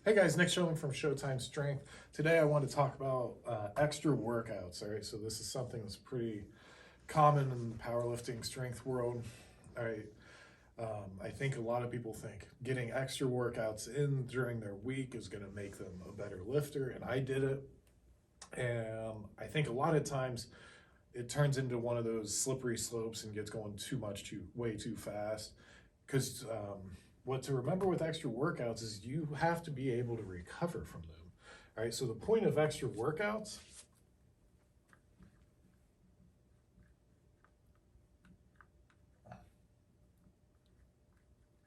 Hey guys, Nick Showman from Showtime Strength. Today I want to talk about extra workouts. All right, so this is something that's pretty common in the powerlifting strength world. All right, I think a lot of people think getting extra workouts in during their week is going to make them a better lifter, and I did it. And I think a lot of times it turns into one of those slippery slopes and gets going way too fast. Because what to remember with extra workouts is you have to be able to recover from them. All right, so the point of extra workouts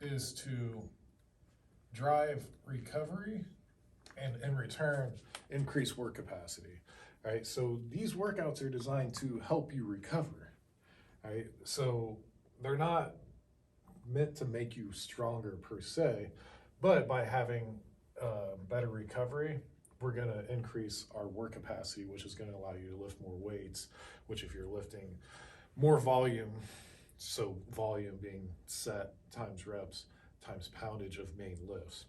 is to drive recovery and in return increase work capacity. All right, so these workouts are designed to help you recover. All right, so they're not meant to make you stronger per se, but by having better recovery, we're going to increase our work capacity, which is going to allow you to lift more weights, which if you're lifting more volume, so volume being set times reps times poundage of main lifts.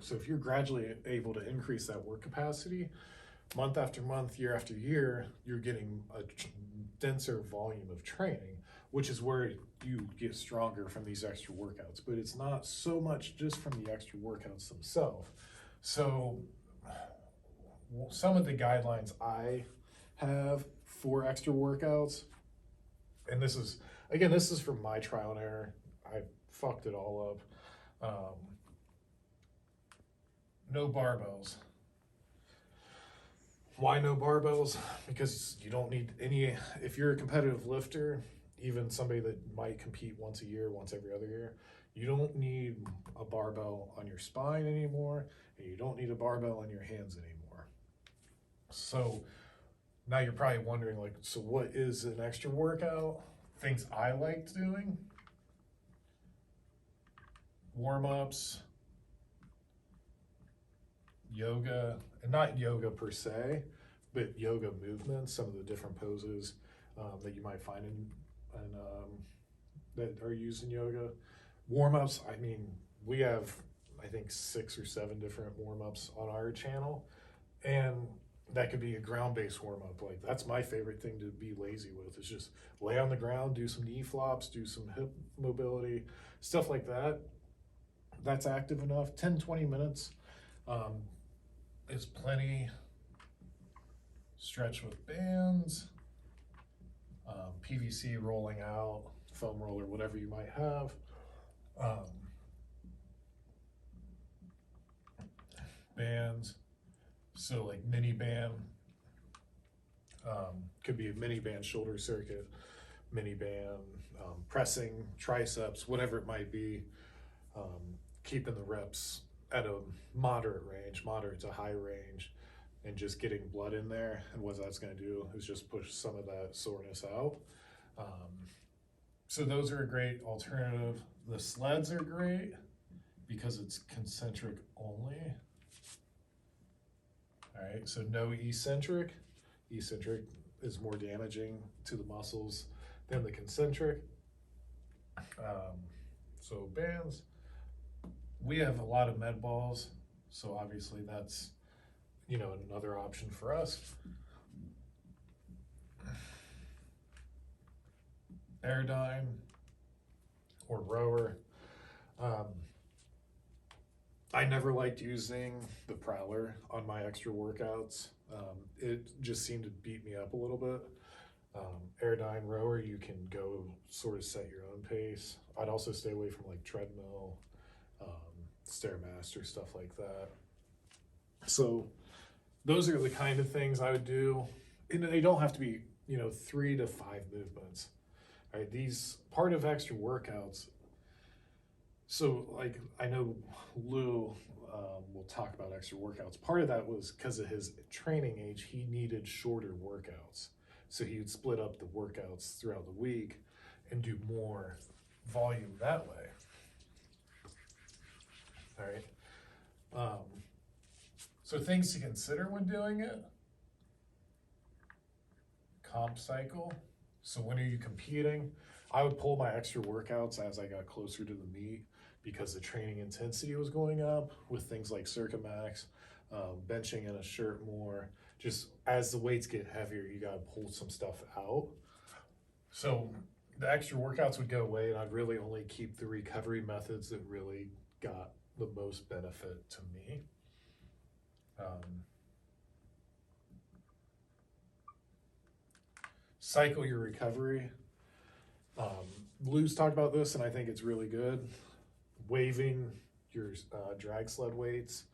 So if you're gradually able to increase that work capacity, month after month, year after year, you're getting a denser volume of training, which is where you get stronger from these extra workouts. But it's not so much just from the extra workouts themselves. So some of the guidelines I have for extra workouts, and this is from my trial and error. I fucked it all up. No barbells. Why no barbells? Because you don't need any, if you're a competitive lifter, even somebody that might compete once a year, once every other year, you don't need a barbell on your spine anymore, and you don't need a barbell on your hands anymore. So now you're probably wondering, like, so what is an extra workout? Things I liked doing: warm-ups, yoga, and not yoga per se, but yoga movements, some of the different poses that you might find in that are used in yoga. Warm-ups, I mean, we have, I think, 6 or 7 different warm-ups on our channel, and that could be a ground-based warm-up. Like, that's my favorite thing to be lazy with, is just lay on the ground, do some knee flops, do some hip mobility, stuff like that. That's active enough. 10-20 minutes is plenty. Stretch with bands, PVC rolling out, foam roller, whatever you might have. Bands, so like mini band, could be a mini band shoulder circuit, mini band, pressing triceps, whatever it might be, keeping the reps at a moderate range, moderate to high range, and just getting blood in there. And what that's going to do is just push some of that soreness out. So those are a great alternative. The sleds are great because it's concentric only. All right, so no eccentric. Eccentric is more damaging to the muscles than the concentric. So bands. We have a lot of med balls, so obviously that's, another option for us. Airdyne or rower. I never liked using the Prowler on my extra workouts. It just seemed to beat me up a little bit. Airdyne rower, you can go sort of set your own pace. I'd also stay away from like treadmill, Stairmaster, stuff like that. So those are the kind of things I would do. And they don't have to be, 3 to 5 movements. All right, these part of extra workouts. So, like, I know Lou will talk about extra workouts. Part of that was because of his training age, he needed shorter workouts. So he would split up the workouts throughout the week and do more volume that way. All right. So things to consider when doing it: comp cycle. So when are you competing? I would pull my extra workouts as I got closer to the meet, because the training intensity was going up with things like Circumax, benching in a shirt more. Just as the weights get heavier, you gotta pull some stuff out. So the extra workouts would go away, and I'd really only keep the recovery methods that really got the most benefit to me. Cycle your recovery. Lou's talked about this, and I think it's really good. Waiving your drag sled weights,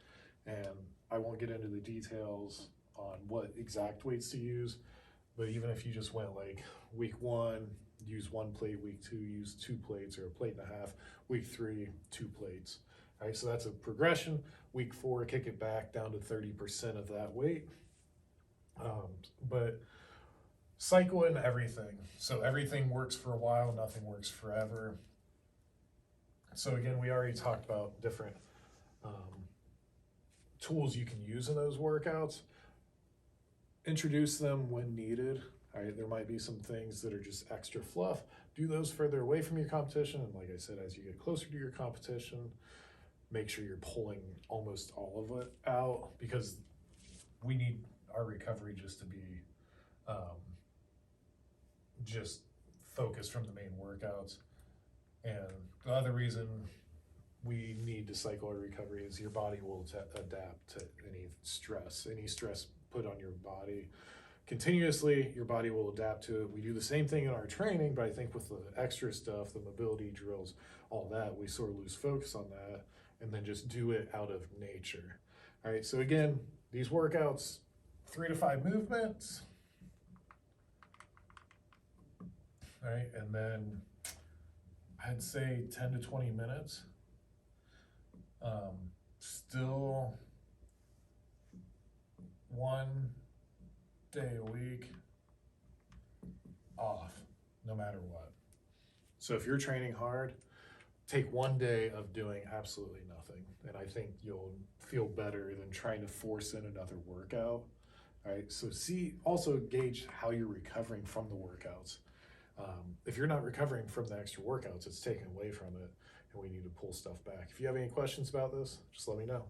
and I won't get into the details on what exact weights to use, but even if you just went like week 1, use 1 plate, week 2, use 2 plates or a plate and a half, week 3, 2 plates. All right, so that's a progression. Week 4, kick it back down to 30% of that weight. But cycle in everything. So everything works for a while, nothing works forever. So again, we already talked about different tools you can use in those workouts. Introduce them when needed. All right, there might be some things that are just extra fluff. Do those further away from your competition. And like I said, as you get closer to your competition, make sure you're pulling almost all of it out, because we need our recovery just to be just focused from the main workouts. And the other reason we need to cycle our recovery is your body will adapt to any stress put on your body continuously. Your body will adapt to it. We do the same thing in our training, but I think with the extra stuff, the mobility drills, all that, we sort of lose focus on that and then just do it out of nature. All right, so again, these workouts, 3 to 5 movements. All right, and then I'd say 10 to 20 minutes. Still 1 day a week off, no matter what. So if you're training hard, take 1 day of doing absolutely nothing. And I think you'll feel better than trying to force in another workout. All right, so also gauge how you're recovering from the workouts. If you're not recovering from the extra workouts, it's taken away from it, and we need to pull stuff back. If you have any questions about this, just let me know.